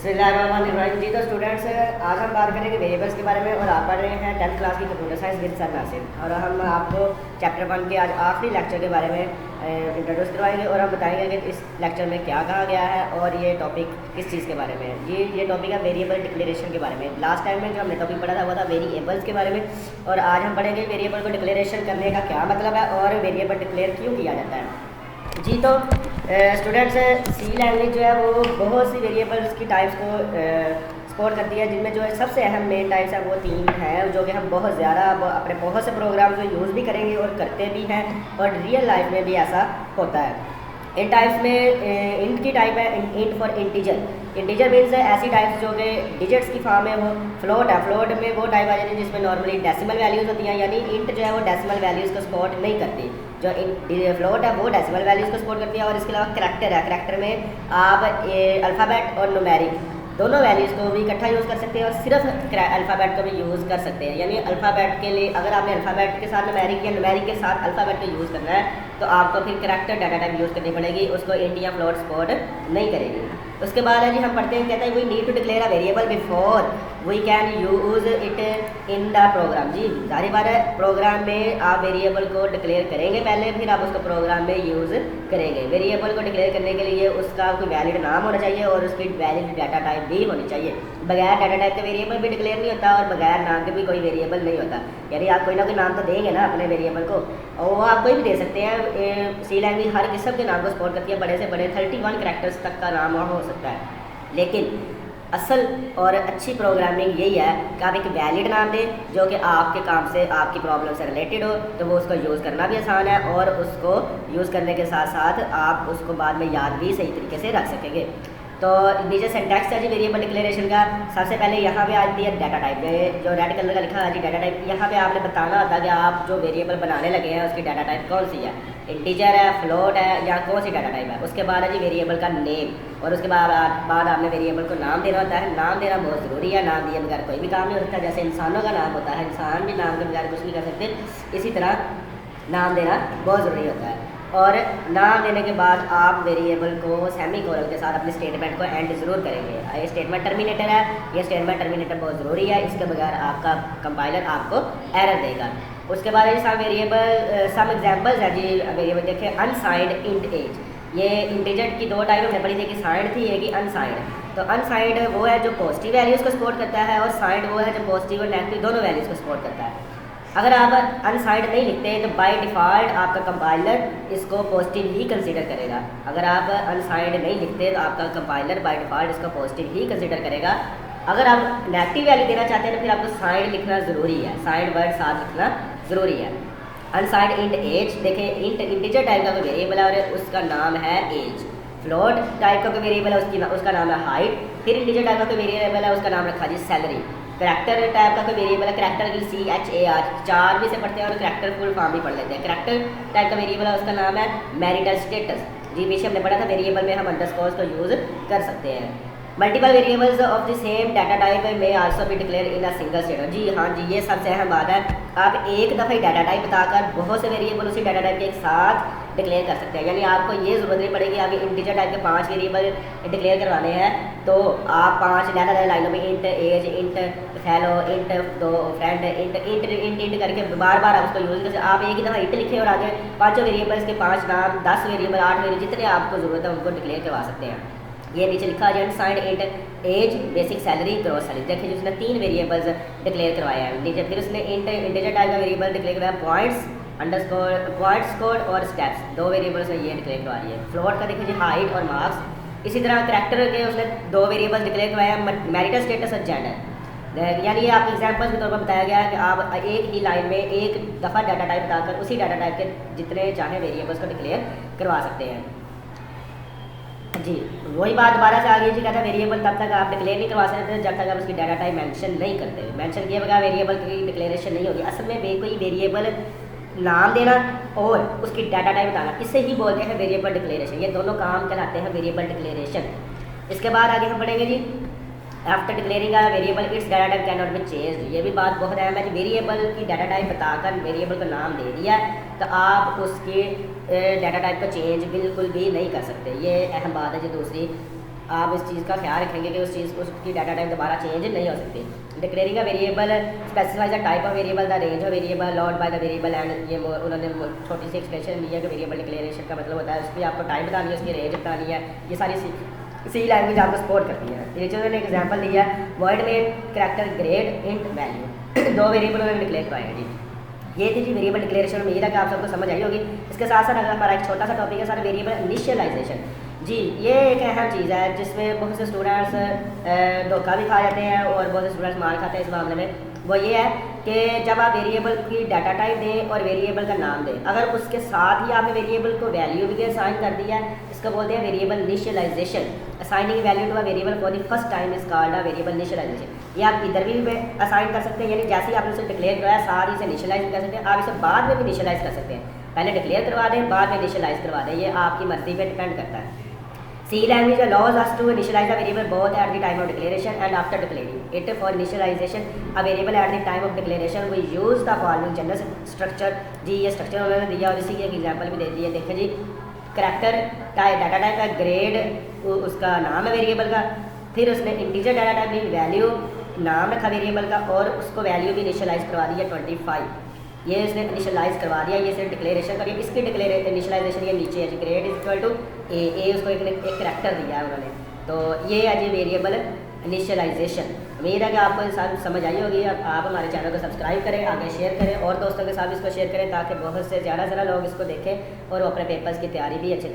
बिस्मिल्लाहिर्रहमानिर्रहीम। जी तो स्टूडेंट्स, आज हम बात करेंगे वेरिएबल्स के बारे में और आप पढ़ रहे हैं 10th क्लास की computer science with sir Nasir. और हम आपको चैप्टर 1 के आज आखिरी लेक्चर के बारे में इंट्रोड्यूस करवाएंगे और हम बताएंगे कि इस लेक्चर में क्या कहा गया है और ये टॉपिक किस चीज़ के बारे में है। ये टॉपिक है वेरिएबल डिक्लेरेशन के बारे में। लास्ट टाइम में जो हमने टॉपिक पढ़ा था वो था वेरिएबल्स के बारे में, और आज हम पढ़ेंगे वेरिएबल को डिक्लेरेशन करने का क्या मतलब है और वेरिएबल डिक्लेयर क्यों किया जाता है। जी तो स्टूडेंट्स, सी लैंग्वेज जो है वो बहुत सी वेरिएबल्स की टाइप्स को सपोर्ट करती है, जिनमें जो है सबसे अहम मेन टाइप्स है वो 3 हैं, जो कि हम बहुत ज़्यादा अपने बहुत से प्रोग्राम्स में यूज़ भी करेंगे और करते भी हैं, और रियल लाइफ में भी ऐसा होता है। इन टाइप्स में इंट की टाइप है int for integer. Integer means ऐसी टाइप्स जो कि डिजिट्स की फॉर्म में वो फ्लोट है। फ्लोट में वो टाइप आ जाती है जिसमें नॉर्मली डेसिमल वैल्यूज़ होती हैं, यानी इंट जो है वो डेसिमल वैल्यूज़ को सपोर्ट नहीं करती। जो फ्लोट है वो डेसिमल वैल्यूज़ को सपोर्ट करती है। और इसके अलावा करैक्टर है। करैक्टर में आप अल्फ़ाबेट और न्यूमेरिक दोनों वैल्यूज़ को भी इकट्ठा यूज़ कर सकते हैं और सिर्फ अल्फ़ाबेट को भी यूज़ कर सकते हैं। यानी अल्फ़ाबेट के लिए अगर आपने अल्फ़ाबेट के साथ न्यूमेरिक या न्यूमेरिक के साथ अल्फ़ाबेट को यूज़ करना है तो आपको फिर करैक्टर डाटा टाइप यूज़ करनी पड़ेगी, उसको इंट या फ्लोट सपोर्ट नहीं करेगी। उसके बाद है जी हम पढ़ते हैं, कहते हैं we need to declare a variable before we can use it in the program. जी सारी बात है, प्रोग्राम में आप वेरिएबल को डिक्लेयर करेंगे पहले, फिर आप उसको प्रोग्राम में यूज़ करेंगे। वेरिएबल को डिक्लेयर करने के लिए उसका कोई वैलिड नाम होना चाहिए और उसकी वैलिड डाटा टाइप भी होनी चाहिए। बगैर डाटा टाइप के वेरिएबल भी डिक्लेयर नहीं होता और बगैर नाम के भी कोई वेरिएबल नहीं होता। यानी आप कोई ना कोई नाम तो देंगे ना अपने वेरिएबल को, और वो आप कोई भी दे सकते हैं। सी लैंग्वेज हर किस्म के नाम को सपोर्ट करती है, बड़े से बड़े 31 करैक्टर्स तक का नाम हो सकता है। लेकिन असल और अच्छी प्रोग्रामिंग यही है कि आप एक वैलिड नाम दें जो कि आपके काम से, आपकी प्रॉब्लम से रिलेटेड हो, तो वो उसको यूज़ करना भी आसान है और उसको यूज़ करने के साथ साथ आप उसको बाद में याद भी सही तरीके से रख सकेंगे। तो नीचे सिंटैक्स है जी वेरिएबल डिक्लेरेशन का। सबसे पहले यहाँ पे आती है डाटा टाइप, जो रेड कलर का लिखा है जी डाटा टाइप। यहाँ पे आपने बताना होता है कि आप जो वेरिएबल बनाने लगे हैं उसकी डाटा टाइप कौन सी है, इंटीजर है, फ्लोट है, या कौन सी डाटा टाइप है। उसके बाद है जी वेरिएबल का नेम, और उसके बाद आपने वेरिएबल को नाम देना होता है। नाम देना बहुत ज़रूरी है, नाम दिए बगैर कोई भी काम नहीं हो सकता। जैसे इंसानों का नाम होता है, इंसान भी नाम के बगैर कुछ नहीं कर सकते, इसी तरह नाम देना बहुत ज़रूरी होता है। और नाम देने के बाद आप वेरिएबल को सेमी कोलन के साथ अपने स्टेटमेंट को एंड ज़रूर करेंगे। ये स्टेटमेंट टर्मिनेटर है, ये स्टेटमेंट टर्मिनेटर बहुत ज़रूरी है, इसके बगैर आपका कंपाइलर आपको एरर देगा। उसके बाद ये सम वेरिएबल सम एग्जांपल्स है जी वेरिएबल देखिए। अनसाइंड इंट एज, ये इंटीजर की 2 टाइप हमने पढ़ी थी कि साइंड थी, एक ही अनसाइंड। तो अनसाइंड वो है जो पॉजिटिव वैल्यूज़ को सपोर्ट करता है, और साइंड वो है जो पॉजिटिव और नेगेटिव दोनों वैल्यूज़ को सपोर्ट करता है। अगर आप अनसाइंड नहीं लिखते तो बाय डिफ़ॉल्ट आपका कंपाइलर इसको पॉजिटिव ही कंसीडर करेगा। अगर आप अनसाइंड नहीं लिखते तो आपका कंपाइलर बाय डिफ़ॉल्ट इसको पॉजिटिव ही कंसीडर करेगा। अगर आप नेगेटिव वैल्यू देना चाहते हैं तो फिर आपको साइंड लिखना ज़रूरी है, साइंड वर्ड साथ लिखना ज़रूरी है। अनसाइंड इंट एज, देखें इंट इंटीजर टाइप का कोई वेरिएबल है और उसका नाम है एज। फ्लोट टाइप का कोई वेरिएबल है उसका नाम है हाइट। फिर इंटीजर टाइप का कोई वेरिएबल है उसका नाम रखा जी सैलरी। करैक्टर टाइप का कोई वेरिएबल है, करैक्टर की CHAR 4 भी से पढ़ते हैं और करैक्टर फुल फॉर्म भी पढ़ लेते हैं। करैक्टर टाइप का वेरिएबल है उसका नाम है मैरिटल स्टेटस। जी पीछे हमने पढ़ा था वेरिएबल में हम अंडरस्कोर्स को यूज़ कर सकते हैं। Multiple variables of the same data type में also be declare in a single statement. जी हाँ जी, ये सबसे अहम बात है। आप एक दफ़ा ही डाटा टाइप बताकर बहुत से वेरिएबल उसी डाटा टाइप के एक साथ डिक्लेयर कर सकते हैं। यानी आपको ये ज़रूरत नहीं पड़ेगी अभी इंटीजर टाइप के 5 वेरिएबल डिक्लेयर करवाने हैं तो आप 5 अलग-अलग लाइनों में इंट एज, इंट फैलो, इंट दो फ्रेंड, इंट करके बार बार आप उसको यूज़ कर। आप एक ही दफ़ा इंट लिखें और आगे 5 वेरिएबल्स के 5 नाम, 10 वेरिएबल, 8 वेरिएबल, जितने आपको ज़रूरत है उनको डिक्लेयर करवा सकते हैं। ये नीचे लिखा है unsigned int as, basic salary, gross salary. देखिए जिसने 3 वेरिएबल्स डिक्लेयर करवाया है नीचे। फिर उसने इंटीजर टाइप का वेरिएबल डिक्लेयर करवाया, पॉइंट्स अंडरस्कोर, पॉइंट्स कोड और स्टेप्स, 2 वेरिएबल्स है ये डिक्लेयर करवा रही है। फ्लोट का देखिए जी हाइट और मार्क्स। इसी तरह करैक्टर के उसने 2 वेरिएबल्स डिक्लेयर करवाया, मैरिटल स्टेटस और जेंडर। यानी ये आपके एग्जाम्पल्स के तौर पर बताया गया है कि आप एक ही लाइन में एक दफ़ा डाटा टाइप बताकर उसी डाटा टाइप के जितने चाहे वेरिएबल्स को डिक्लेयर करवा सकते हैं। जी वही बात दोबारा से आ गई जी, कहता है वेरिएबल तब तक आप डिक्लेयर नहीं करवा सकते जब तक आप उसकी डाटा टाइप मेंशन नहीं करते। मेंशन किए बगैर वेरिएबल की डिक्लेरेशन नहीं होगी। असल में कोई वेरिएबल नाम देना और उसकी डाटा टाइप बताना, इससे ही बोलते हैं वेरिएबल डिक्लेरेशन। ये दोनों काम कहलाते हैं वेरिएबल डिक्लेरेशन। इसके बाद आगे हम पढ़ेंगे जी after declaring a variable its data type can not be changed. ये भी बात बहुत अहम है कि वेरिएबल की डाटा टाइप बताकर वेरिएबल को नाम दे दिया तो आप उसके डाटा टाइप को चेंज बिल्कुल भी नहीं कर सकते। ये अहम बात है जी दूसरी। आप इस चीज़ का ख्याल रखेंगे कि उस चीज़ उसकी डाटा टाइप दोबारा चेंज नहीं हो सकती। Declaring a variable specifies the type of variable, the range of variable, lot by the variable and ये उन्होंने छोटी सी एक्सप्रेशन दी है कि वेरिएबल डिक्लेरेशन का मतलब होता है उसकी आपको टाइप बतानी है, उसकी रेंज बतानी है। ये सारी सी लैंग्वेज आपको सपोर्ट करती है। नीचे उन्होंने एग्जाम्पल दिया है वॉइड में करैक्टर ग्रेड इंट वैल्यू, दो वेरिएबल उन्होंने डिक्लेयर करवाए हैं जी। ये थी जी वेरिएबल डिक्लेरेशन। उम्मीद है कि आप सबको समझ आई होगी। इसके साथ साथ अगर हमारा एक छोटा सा टॉपिक है सर वेरिएबल इनिशियलाइजेशन जी। ये एक अहम चीज़ है जिसमें बहुत से स्टूडेंट्स धोखा भी खा जाते हैं और बहुत से स्टूडेंट्स मार खाते हैं इस मामले में। वो ये है कि जब आप वेरिएबल की डाटा टाइप दें और वेरिएबल का नाम दें, अगर उसके साथ ही आपने वेरिएबल को वैल्यू भी असाइन कर दिया है, इसको बोलते हैं variable initialization. Assigning value to a variable for the first time is called a variable initialization. ये आप इधर भी असाइन कर सकते हैं, यानी जैसे ही आपने उसे डिक्लेयर करवाया साथ ही इसे इनिशियलाइज कर सकते हैं। आप इसे बाद में भी इनिशियलाइज कर सकते हैं, पहले डिक्लेयर करवा दें बाद में इनिशियलाइज करवा दें, ये आपकी मर्जी पे डिपेंड करता है। C language allows us to initialize a variable both at the time of declaration and after declaring it. For initialization a variable at the time of declaration we use the following general structure जी। ये structure उन्होंने दिया और इसी की एक example भी दे दी है। देखें जी, करैक्टर टाइप डाटा टाइप का ग्रेड उसका नाम है वेरिएबल का, फिर उसने इंटीजर डाटा टाइप में वैल्यू नाम रखा वेरिएबल का और उसको वैल्यू भी इनिशियलाइज करवा दी है 25। ये इसने इनिशियलाइज करवा दिया, ये सिर्फ डिक्लेरेशन करिए। इसकी इनिशियलाइजेशन ये नीचे है जी, ग्रेड इज इक्वल टू ए उसको एक करैक्टर दिया है उन्होंने। तो ये है जी वेरिएबल इनिशियलाइजेशन। उम्मीद है कि आपको सब समझ आई होगी। अब आप हमारे चैनल को सब्सक्राइब करें, आगे शेयर करें और दोस्तों के साथ इसको शेयर करें ताकि बहुत से ज़्यादा लोग इसको देखें और वो अपने पेपर्स की तैयारी भी अच्छे